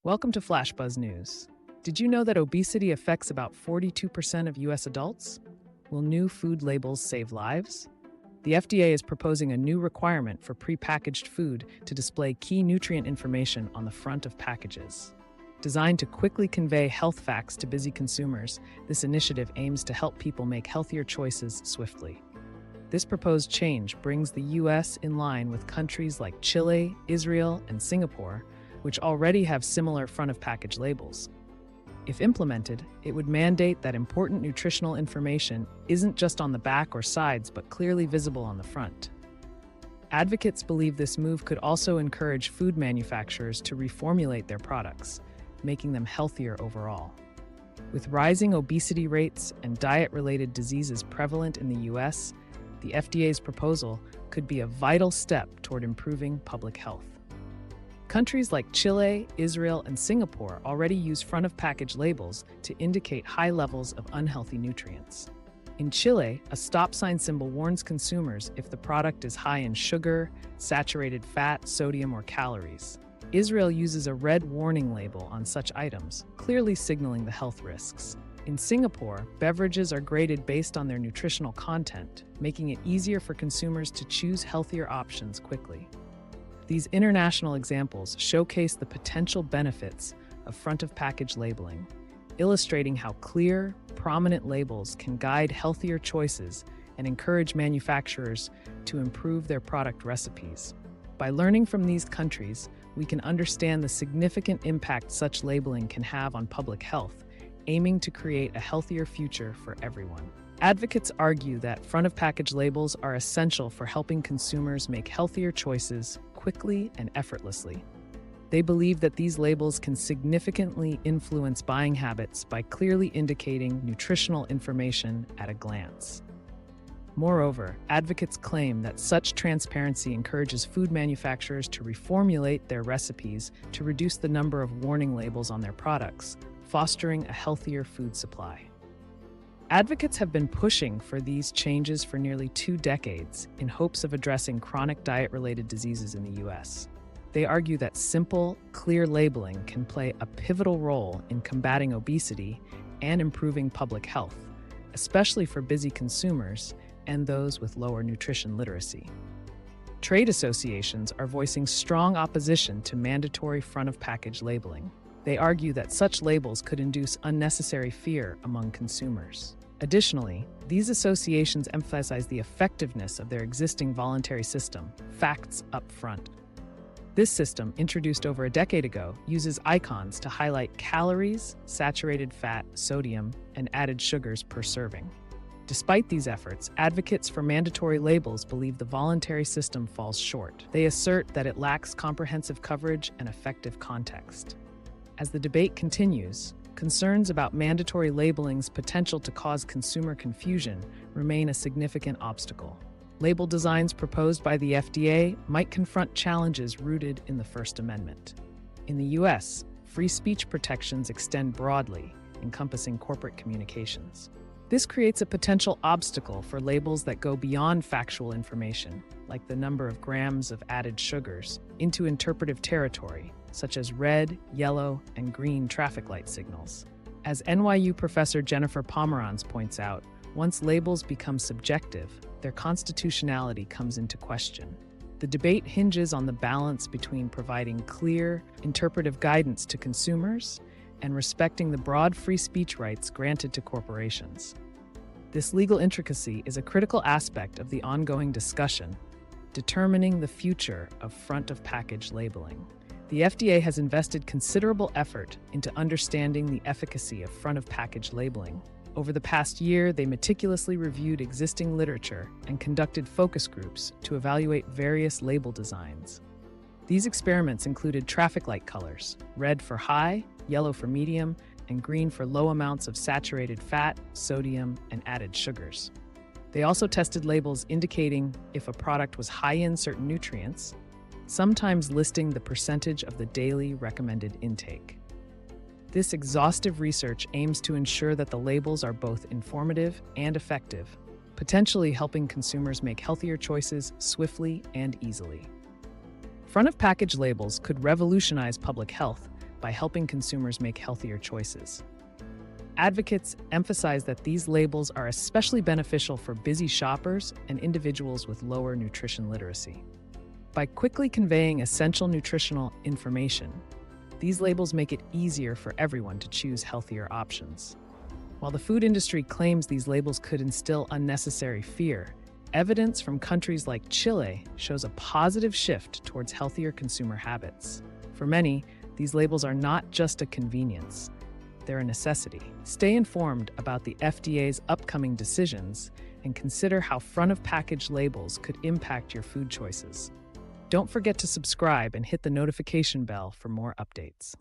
Welcome to Flashbuzz News. Did you know that obesity affects about 42% of U.S. adults? Will new food labels save lives? The FDA is proposing a new requirement for prepackaged food to display key nutrient information on the front of packages. Designed to quickly convey health facts to busy consumers, this initiative aims to help people make healthier choices swiftly. This proposed change brings the U.S. in line with countries like Chile, Israel, and Singapore, which already have similar front-of-package labels. If implemented, it would mandate that important nutritional information isn't just on the back or sides but clearly visible on the front. Advocates believe this move could also encourage food manufacturers to reformulate their products, making them healthier overall. With rising obesity rates and diet-related diseases prevalent in the U.S., the FDA's proposal could be a vital step toward improving public health. Countries like Chile, Israel, and Singapore already use front-of-package labels to indicate high levels of unhealthy nutrients. In Chile, a stop sign symbol warns consumers if the product is high in sugar, saturated fat, sodium, or calories. Israel uses a red warning label on such items, clearly signaling the health risks. In Singapore, beverages are graded based on their nutritional content, making it easier for consumers to choose healthier options quickly. These international examples showcase the potential benefits of front-of-package labeling, illustrating how clear, prominent labels can guide healthier choices and encourage manufacturers to improve their product recipes. By learning from these countries, we can understand the significant impact such labeling can have on public health, aiming to create a healthier future for everyone. Advocates argue that front-of-package labels are essential for helping consumers make healthier choices quickly and effortlessly. They believe that these labels can significantly influence buying habits by clearly indicating nutritional information at a glance. Moreover, advocates claim that such transparency encourages food manufacturers to reformulate their recipes to reduce the number of warning labels on their products, fostering a healthier food supply. Advocates have been pushing for these changes for nearly 2 decades in hopes of addressing chronic diet-related diseases in the U.S. They argue that simple, clear labeling can play a pivotal role in combating obesity and improving public health, especially for busy consumers and those with lower nutrition literacy. Trade associations are voicing strong opposition to mandatory front-of-package labeling. They argue that such labels could induce unnecessary fear among consumers. Additionally, these associations emphasize the effectiveness of their existing voluntary system, Facts Up Front. This system, introduced over a decade ago, uses icons to highlight calories, saturated fat, sodium, and added sugars per serving. Despite these efforts, advocates for mandatory labels believe the voluntary system falls short. They assert that it lacks comprehensive coverage and effective context. As the debate continues, concerns about mandatory labeling's potential to cause consumer confusion remain a significant obstacle. Label designs proposed by the FDA might confront challenges rooted in the First Amendment. In the U.S., free speech protections extend broadly, encompassing corporate communications. This creates a potential obstacle for labels that go beyond factual information, like the number of grams of added sugars, into interpretive territory, such as red, yellow, and green traffic light signals. As NYU professor Jennifer Pomeranz points out, once labels become subjective, their constitutionality comes into question. The debate hinges on the balance between providing clear, interpretive guidance to consumers and respecting the broad free speech rights granted to corporations. This legal intricacy is a critical aspect of the ongoing discussion, determining the future of front-of-package labeling. The FDA has invested considerable effort into understanding the efficacy of front-of-package labeling. Over the past year, they meticulously reviewed existing literature and conducted focus groups to evaluate various label designs. These experiments included traffic light colors, red for high, yellow for medium, and green for low amounts of saturated fat, sodium, and added sugars. They also tested labels indicating if a product was high in certain nutrients, sometimes listing the percentage of the daily recommended intake. This exhaustive research aims to ensure that the labels are both informative and effective, potentially helping consumers make healthier choices swiftly and easily. Front-of-package labels could revolutionize public health by helping consumers make healthier choices. Advocates emphasize that these labels are especially beneficial for busy shoppers and individuals with lower nutrition literacy. By quickly conveying essential nutritional information, these labels make it easier for everyone to choose healthier options. While the food industry claims these labels could instill unnecessary fear, evidence from countries like Chile shows a positive shift towards healthier consumer habits. For many, these labels are not just a convenience, they're a necessity. Stay informed about the FDA's upcoming decisions and consider how front-of-package labels could impact your food choices. Don't forget to subscribe and hit the notification bell for more updates.